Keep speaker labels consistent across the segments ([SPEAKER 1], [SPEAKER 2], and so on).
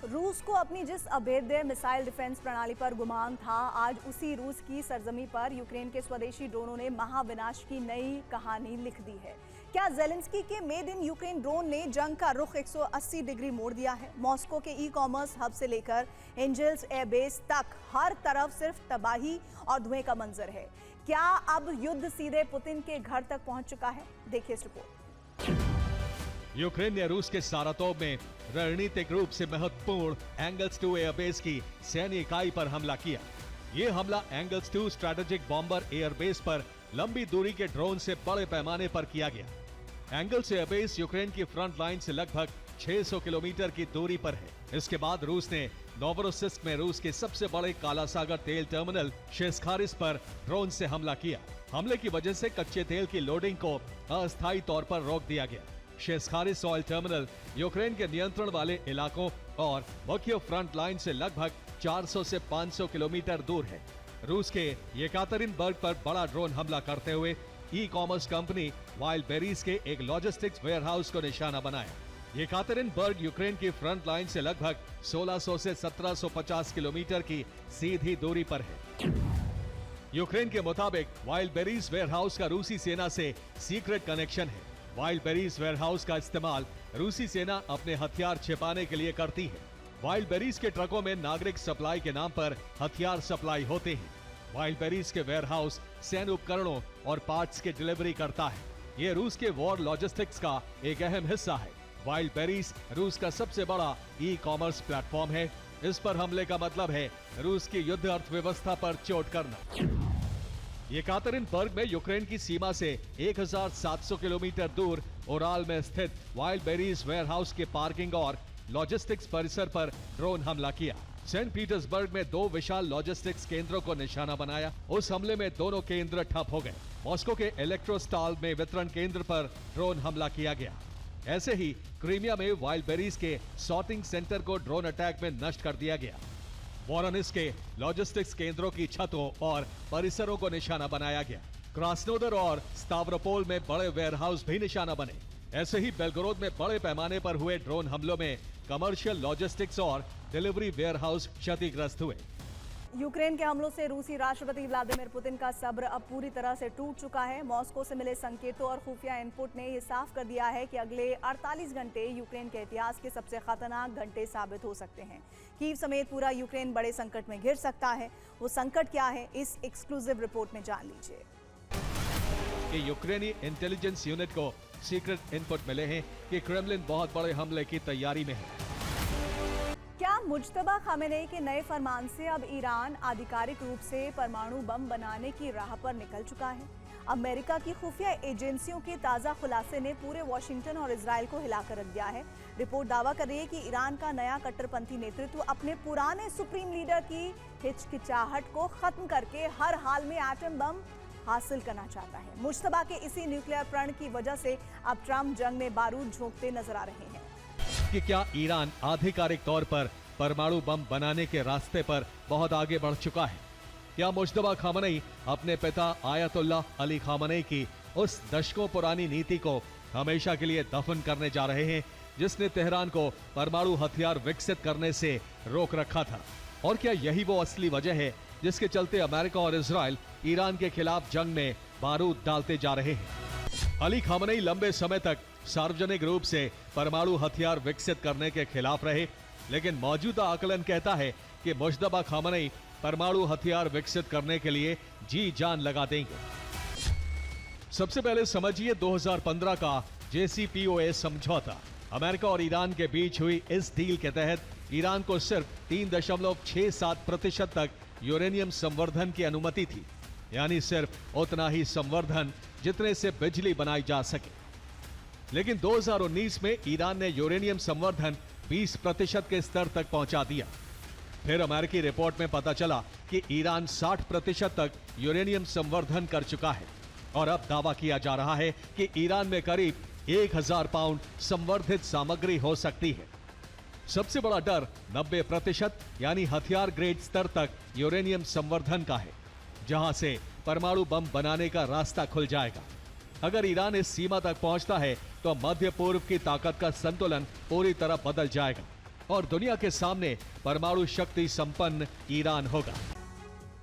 [SPEAKER 1] रूस को अपनी जिस अभेद्य मिसाइल डिफेंस प्रणाली पर गुमान था, आज उसी रूस की सरजमी पर यूक्रेन के स्वदेशी ड्रोनों ने महाविनाश की नई कहानी लिख दी है। क्या जेलेंस्की के मेड इन यूक्रेन ड्रोन ने जंग का रुख 180 डिग्री मोड़ दिया है? मॉस्को के ई-कॉमर्स हब से लेकर एंजल्स एयरबेस तक हर तरफ सिर्फ तबाही और धुएं का मंजर है। क्या अब युद्ध सीधे पुतिन के घर तक पहुंच चुका है? देखिए इस रिपोर्ट।
[SPEAKER 2] यूक्रेन ने रूस के सारातोव में रणनीतिक रूप से महत्वपूर्ण एंगल्स 2 एयरबेस की सैन्य इकाई पर हमला किया। ये हमला एंगल्स 2 स्ट्रैटेजिक बॉम्बर एयरबेस पर लंबी दूरी के ड्रोन से बड़े पैमाने पर किया गया। एंगल्स एयरबेस यूक्रेन की फ्रंट लाइन से लगभग 600 किलोमीटर की दूरी पर है। इसके बाद रूस ने नोवरोसिस्क में रूस के सबसे बड़े काला सागर तेल टर्मिनल शेस्खारिस पर ड्रोन से हमला किया। हमले की वजह से कच्चे तेल की लोडिंग को अस्थायी तौर पर रोक दिया गया। शेस्खारिस ऑयल टर्मिनल यूक्रेन के नियंत्रण वाले इलाकों और मुख्य फ्रंट लाइन से लगभग 400 से 500 किलोमीटर दूर है। रूस के येकातेरिनबर्ग पर बड़ा ड्रोन हमला करते हुए ई कॉमर्स कंपनी वाइल्डबेरीज के एक लॉजिस्टिक्स वेयरहाउस को निशाना बनाया। येकातेरिनबर्ग यूक्रेन की फ्रंट लाइन से लगभग 1600 से 1750 किलोमीटर की सीधी दूरी पर है। यूक्रेन के मुताबिक वाइल्डबेरीज वेयरहाउस का रूसी सेना से सीक्रेट कनेक्शन है। वाइल्डबेरीज वेयरहाउस का इस्तेमाल रूसी सेना अपने हथियार छिपाने के लिए करती है। वाइल्डबेरीज के ट्रकों में नागरिक सप्लाई के नाम पर हथियार सप्लाई होते हैं। वाइल्डबेरीज के वेयरहाउस सैन्य उपकरणों और पार्ट्स की डिलीवरी करता है। ये रूस के वॉर लॉजिस्टिक्स का एक अहम हिस्सा है। वाइल्डबेरीज रूस का सबसे बड़ा ई कॉमर्स प्लेटफॉर्म है। इस पर हमले का मतलब है रूस की युद्ध अर्थव्यवस्था पर चोट करना। येकातेरिनबर्ग में यूक्रेन की सीमा से 1700 किलोमीटर दूर ओराल में स्थित वाइल्डबेरीज वेयरहाउस के पार्किंग और लॉजिस्टिक्स परिसर पर ड्रोन हमला किया। सेंट पीटर्सबर्ग में 2 विशाल लॉजिस्टिक्स केंद्रों को निशाना बनाया। उस हमले में दोनों केंद्र ठप हो गए। मॉस्को के इलेक्ट्रोस्टाल में वितरण केंद्र पर ड्रोन हमला किया गया। ऐसे ही क्रीमिया में वाइल्डबेरीज के सॉर्टिंग सेंटर को ड्रोन अटैक में नष्ट कर दिया गया। वोरोनिस्क के लॉजिस्टिक्स केंद्रों की छतों और परिसरों को निशाना बनाया गया। क्रास्नोदर और स्तावरोपोल में बड़े वेयरहाउस भी निशाना बने। ऐसे ही बेलगोरोद में बड़े पैमाने पर हुए ड्रोन हमलों में कमर्शियल लॉजिस्टिक्स और डिलीवरी वेयरहाउस क्षतिग्रस्त हुए।
[SPEAKER 1] यूक्रेन के हमलों से रूसी राष्ट्रपति व्लादिमीर पुतिन का सब्र अब पूरी तरह से टूट चुका है। मॉस्को से मिले संकेतों और खुफिया इनपुट ने यह साफ कर दिया है कि अगले 48 घंटे यूक्रेन के इतिहास के सबसे खतरनाक घंटे साबित हो सकते हैं। कीव समेत पूरा यूक्रेन बड़े संकट में घिर सकता है। वो संकट क्या है, इस एक्सक्लूसिव रिपोर्ट में जान लीजिए।
[SPEAKER 2] कि यूक्रेनी इंटेलिजेंस यूनिट को सीक्रेट इनपुट मिले हैं कि क्रेमलिन बहुत बड़े हमले की तैयारी में है।
[SPEAKER 1] क्या मुज्तबा खामेनेई के नए फरमान से अब ईरान आधिकारिक रूप से परमाणु बम बनाने की राह पर निकल चुका है? अमेरिका की खुफिया एजेंसियों के ताज़ा खुलासे ने पूरे वॉशिंगटन और इजराइल को हिलाकर रख दिया है। रिपोर्ट दावा कर रही है कि ईरान का नया कट्टरपंथी नेतृत्व अपने पुराने सुप्रीम लीडर की हिचकिचाहट को खत्म करके हर हाल में एटम बम हासिल करना चाहता है। मुज्तबा के इसी न्यूक्लियर प्रण की वजह से अब ट्रंप जंग में बारूद झोंकते नजर आ रहे हैं।
[SPEAKER 2] कि क्या ईरान आधिकारिक तौर पर परमाणु बम बनाने के रास्ते पर बहुत आगे बढ़ चुका है? क्या मुज्तबा खामेनेई अपने पिता आयतुल्लाह अली खामेनेई की उस दशकों पुरानी नीति को हमेशा के लिए दफन करने जा रहे हैं, जिसने तेहरान को परमाणु हथियार विकसित करने से रोक रखा था? और क्या यही वो असली वजह है जिसके चलते अमेरिका और इजराइल ईरान के खिलाफ जंग में बारूद डालते जा रहे हैं? अली खामेनेई लंबे समय तक सार्वजनिक रूप से परमाणु हथियार विकसित करने के खिलाफ रहे, लेकिन मौजूदा आकलन कहता है कि मुज्तबा खामेनेई परमाणु हथियार विकसित करने के लिए जी जान लगा देंगे। सबसे पहले समझिए 2015 का JCPOA समझौता। अमेरिका और ईरान के बीच हुई इस डील के तहत ईरान को सिर्फ 3.67% तक यूरेनियम संवर्धन की अनुमति थी, यानी सिर्फ उतना ही संवर्धन जितने से बिजली बनाई जा सके। लेकिन 2019 में ईरान ने यूरेनियम संवर्धन 20% के स्तर तक पहुंचा दिया। फिर अमेरिकी रिपोर्ट में पता चला कि ईरान 60% तक यूरेनियम संवर्धन कर चुका है और अब दावा किया जा रहा है कि ईरान में करीब 1000 पाउंड संवर्धित सामग्री हो सकती है। सबसे बड़ा डर 90% यानी हथियार ग्रेड स्तर तक यूरेनियम संवर्धन का है, जहां से परमाणु बम बनाने का रास्ता खुल जाएगा। अगर ईरान इस सीमा तक पहुंचता है तो मध्य पूर्व की ताकत का संतुलन पूरी तरह बदल जाएगा। और दुनिया के सामने परमाणु शक्ति संपन्न ईरान होगा।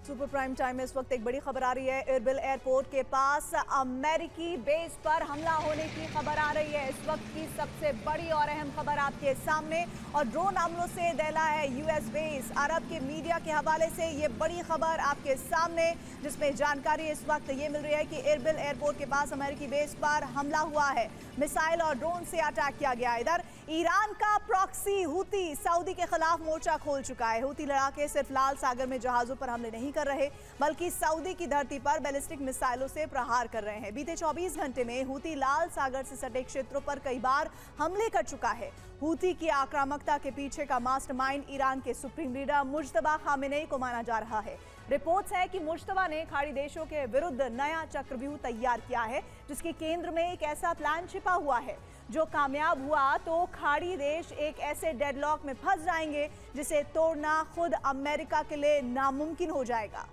[SPEAKER 1] सुपर प्राइम टाइम में इस वक्त एक बड़ी खबर आ रही है। एरबिल एयरपोर्ट के पास अमेरिकी बेस पर हमला होने की खबर आ रही है। इस वक्त की सबसे बड़ी और अहम खबर आपके सामने, और ड्रोन हमलों से दहला है यूएस बेस। अरब के मीडिया के हवाले से ये बड़ी खबर आपके सामने, जिसमें जानकारी इस वक्त ये मिल रही है कि एरबिल एयरपोर्ट के पास अमेरिकी बेस पर हमला हुआ है। मिसाइल और ड्रोन से अटैक किया गया। इधर ईरान का प्रॉक्सी हूती सऊदी के खिलाफ मोर्चा खोल चुका है। हूती लड़ाके सिर्फ लाल सागर में जहाजों पर हमले नहीं कर रहे, बल्कि सऊदी की धरती पर बैलिस्टिक मिसाइलों से प्रहार कर रहे हैं। बीते 24 घंटे में हूती लाल सागर से सटे क्षेत्रों पर कई बार हमले कर चुका है। हूती की आक्रामकता के पीछे का मास्टरमाइंड ईरान के सुप्रीम लीडर मुज्तबा खामेनेई को माना जा रहा है। रिपोर्ट्स हैं कि मुज्तबा ने खाड़ी देशों के विरुद्ध नया चक्रव्यूह तैयार किया है, जिसके केंद्र में एक ऐसा प्लान छिपा हुआ है जो कामयाब हुआ तो खाड़ी देश एक ऐसे डेडलॉक में फंस जाएंगे जिसे तोड़ना खुद अमेरिका के लिए नामुमकिन हो जाएगा।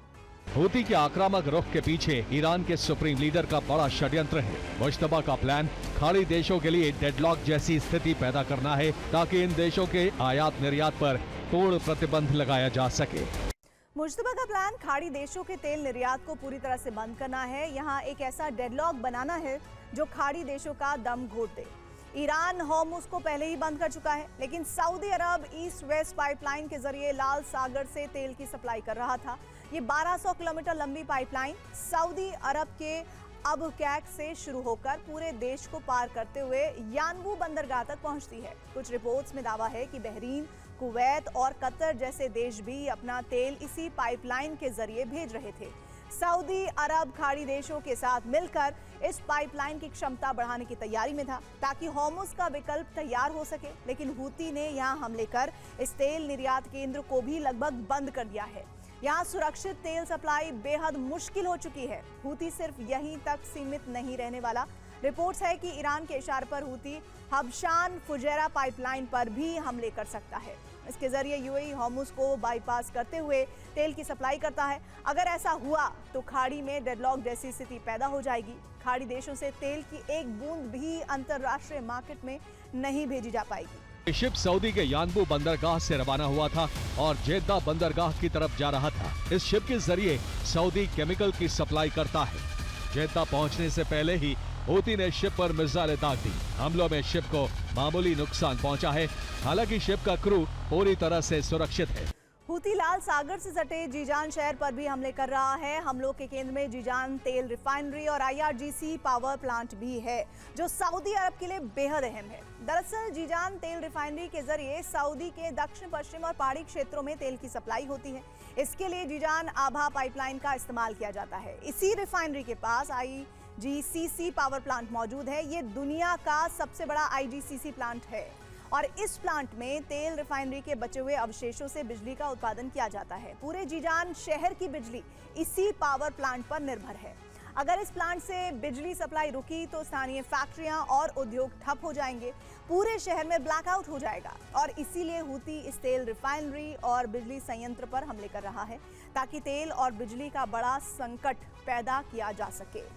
[SPEAKER 2] हूती के आक्रामक रुख के पीछे ईरान के सुप्रीम लीडर का बड़ा षड्यंत्र है। मुज्तबा का प्लान खाड़ी देशों के लिए डेडलॉक जैसी स्थिति पैदा करना है, ताकि इन देशों के आयात निर्यात पर तोड़ प्रतिबंध लगाया जा सके।
[SPEAKER 1] मुज्तबा का प्लान खाड़ी देशों के तेल निर्यात को पूरी तरह से बंद करना है। यहाँ एक ऐसा डेडलॉक बनाना है जो खाड़ी देशों का दम घोट दे। ईरान होर्मुज को पहले ही बंद कर चुका है, लेकिन सऊदी अरब ईस्ट वेस्ट पाइपलाइन के जरिए लाल सागर से तेल की सप्लाई कर रहा था। ये 1200 किलोमीटर लंबी पाइपलाइन सऊदी अरब के अबुकैक से शुरू होकर पूरे देश को पार करते हुए यानबू बंदरगाह तक पहुंचती है। कुछ रिपोर्ट्स में दावा है कि बहरीन, कुवैत और कतर जैसे देश भी अपना तेल इसी पाइपलाइन के जरिए भेज रहे थे। सऊदी अरब खाड़ी देशों के साथ मिलकर इस पाइपलाइन की क्षमता बढ़ाने की तैयारी में था, ताकि होर्मुज का विकल्प तैयार हो सके। लेकिन हूती ने यहां हमले कर इस तेल निर्यात केंद्र को भी लगभग बंद कर दिया है। यहाँ सुरक्षित तेल सप्लाई बेहद मुश्किल हो चुकी है। हूती सिर्फ यहीं तक सीमित नहीं रहने वाला। रिपोर्ट्स है कि ईरान के इशारे पर हूती हबशान फुजैरा पाइपलाइन पर भी हमले कर सकता है। इसके जरिए यूएई होर्मुज को बाईपास करते हुए तेल की सप्लाई करता है। अगर ऐसा हुआ तो खाड़ी में डेडलॉक जैसी स्थिति पैदा हो जाएगी। खाड़ी देशों से तेल की एक बूंद भी अंतर्राष्ट्रीय मार्केट में नहीं भेजी जा पाएगी।
[SPEAKER 2] ये शिप सऊदी के यानबू बंदरगाह से रवाना हुआ था और जेद्दा बंदरगाह की तरफ जा रहा था। इस शिप के जरिए सऊदी केमिकल की सप्लाई करता है। जेद्दा पहुंचने से पहले ही हूती ने शिप पर मिसाइलें दाग दी। हमलों में शिप को मामूली नुकसान पहुंचा है। हालांकि शिप का क्रू पूरी तरह से सुरक्षित है।
[SPEAKER 1] हूती लाल सागर से सटे जीजान शहर पर भी हमले कर रहा है। हमलों के केंद्र में जीजान तेल रिफाइनरी और IRGC पावर प्लांट भी है, जो सऊदी अरब के लिए बेहद अहम है। दरअसल जीजान तेल रिफाइनरी के जरिए सऊदी के दक्षिण पश्चिम और पहाड़ी क्षेत्रों में तेल की सप्लाई होती है। इसके लिए जीजान आभा पाइपलाइन का इस्तेमाल किया जाता है। इसी रिफाइनरी के पास IGCC पावर प्लांट मौजूद है। ये दुनिया का सबसे बड़ा IGCC प्लांट है और इस प्लांट में तेल रिफाइनरी के बचे हुए अवशेषों से बिजली का उत्पादन किया जाता है। पूरे जीजान शहर की बिजली इसी पावर प्लांट पर निर्भर है। अगर इस प्लांट से बिजली सप्लाई रुकी तो स्थानीय फैक्ट्रियां और उद्योग ठप हो जाएंगे। पूरे शहर में ब्लैकआउट हो जाएगा और इसीलिए हूती इस तेल रिफाइनरी और बिजली संयंत्र पर हमले कर रहा है, ताकि तेल और बिजली का बड़ा संकट पैदा किया जा सके।